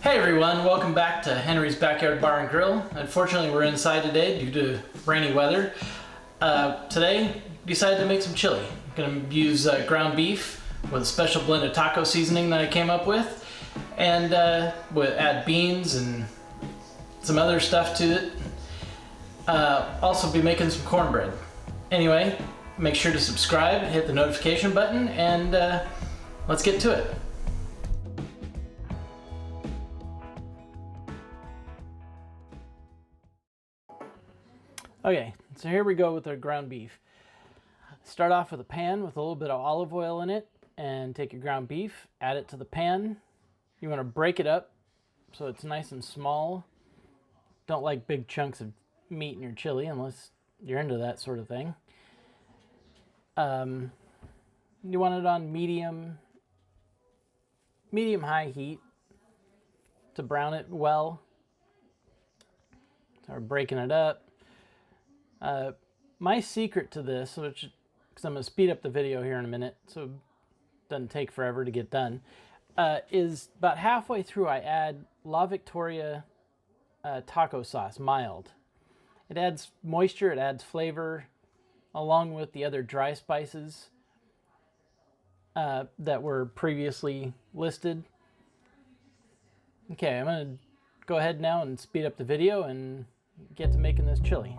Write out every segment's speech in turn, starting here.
Hey everyone, welcome back to Henry's Backyard Bar and Grill. Unfortunately, we're inside today due to rainy weather. Today, decided to make some chili. I'm gonna use ground beef with a special blend of taco seasoning that I came up with, and add beans and some other stuff to it. Also be making some cornbread. Anyway, make sure to subscribe, hit the notification button, and let's get to it. Okay, so here we go with our ground beef. Start off with a pan with a little bit of olive oil in it, and take your ground beef, add it to the pan. You want to break it up so it's nice and small. Don't like big chunks of meat in your chili unless you're into that sort of thing. You want it on medium-high heat to brown it well. Start breaking it up. My secret to this, because I'm going to speed up the video here in a minute, so it doesn't take forever to get done, is about halfway through I add La Victoria taco sauce, mild. It adds moisture, it adds flavor, along with the other dry spices that were previously listed. Okay, I'm going to go ahead now and speed up the video and get to making this chili.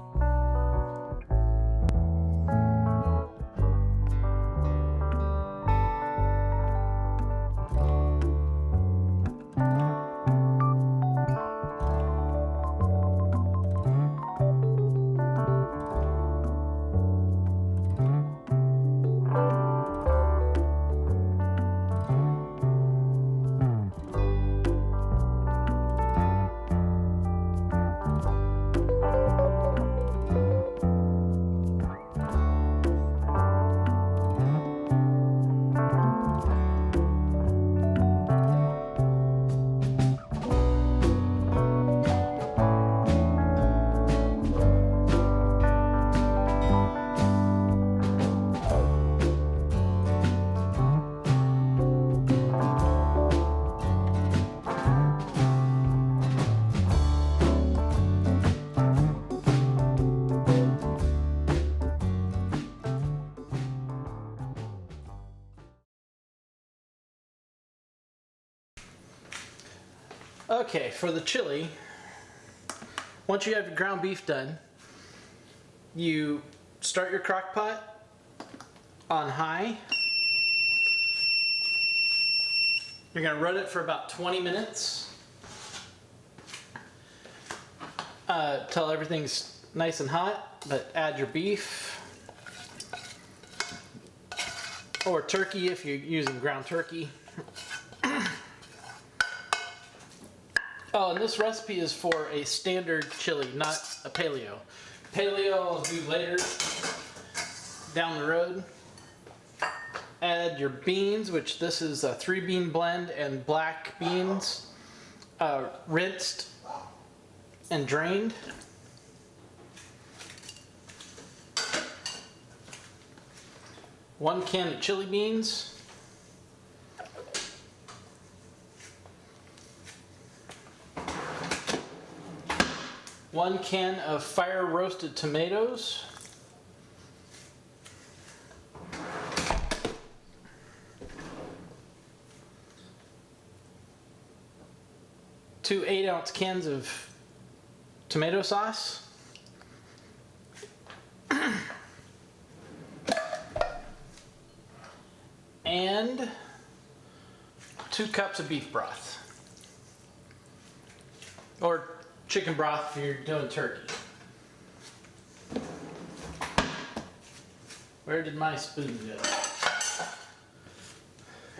Okay, for the chili, once you have your ground beef done, you start your crock pot on high. You're going to run it for about 20 minutes till everything's nice and hot, but add your beef or turkey if you're using ground turkey. Oh, and this recipe is for a standard chili, not a paleo. Paleo I'll do later, down the road. Add your beans, which this is a 3-bean blend, and black beans, rinsed and drained. One can of chili beans. One can of fire roasted tomatoes. Two 8-ounce cans of tomato sauce. And 2 cups of beef broth. Or chicken broth if you're doing turkey. Where did my spoon go?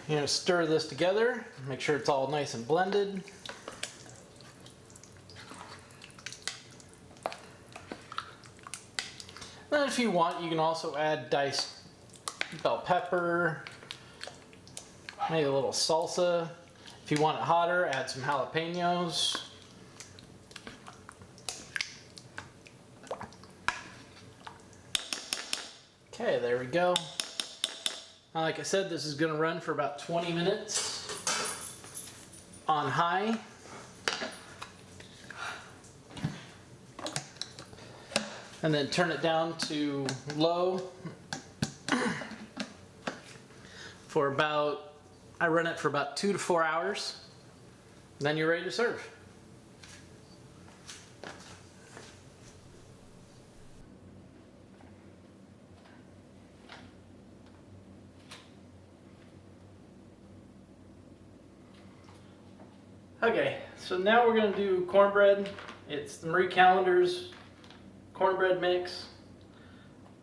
You're going to stir this together, make sure it's all nice and blended. Then if you want, you can also add diced bell pepper, maybe a little salsa. If you want it hotter, add some jalapenos. Okay, there we go. Like I said, this is going to run for about 20 minutes on high. and then turn it down to low for about, I run it for about 2 to 4 hours. Then you're ready to serve. Okay, so now we're going to do cornbread. It's the Marie Callender's cornbread mix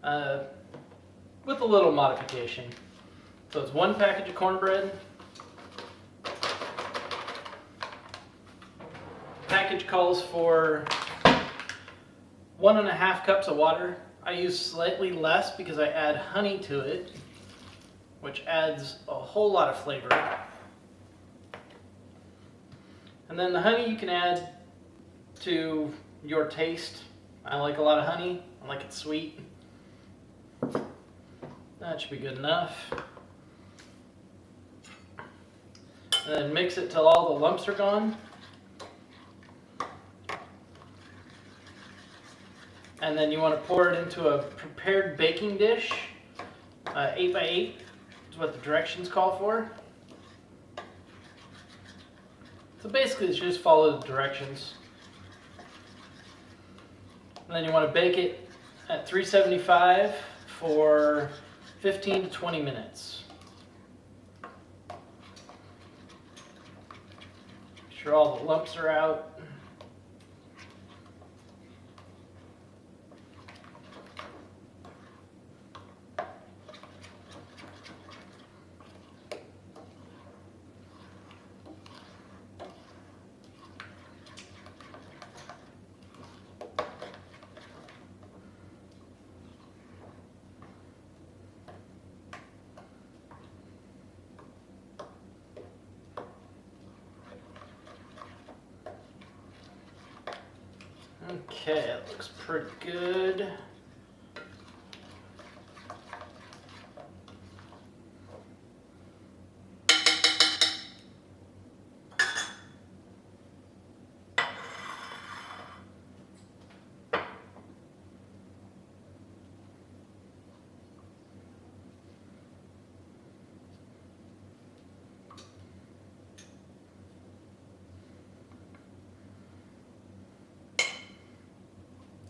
with a little modification. So it's 1 package of cornbread. Package calls for 1.5 cups of water. I use slightly less because I add honey to it, which adds a whole lot of flavor. And then the honey you can add to your taste. I like a lot of honey. I like it sweet. That should be good enough. And then mix it till all the lumps are gone. And then you want to pour it into a prepared baking dish. 8 by 8 is what the directions call for. So basically just follow the directions. And then you want to bake it at 375 for 15 to 20 minutes. Make sure all the lumps are out. Okay, that looks pretty good.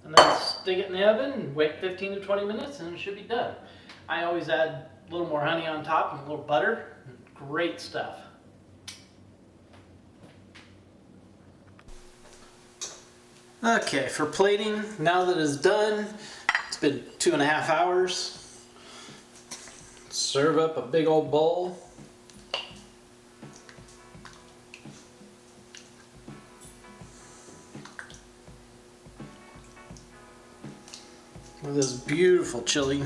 And then stick it in the oven and wait 15 to 20 minutes and it should be done. I always add a little more honey on top and a little butter. Great stuff. Okay, for plating, now that it's done, it's been 2.5 hours. Serve up a big old bowl. With this beautiful chili.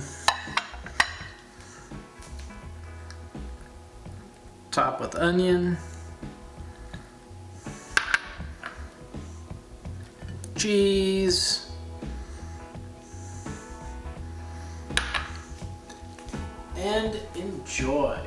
Top with onion. Cheese. And enjoy.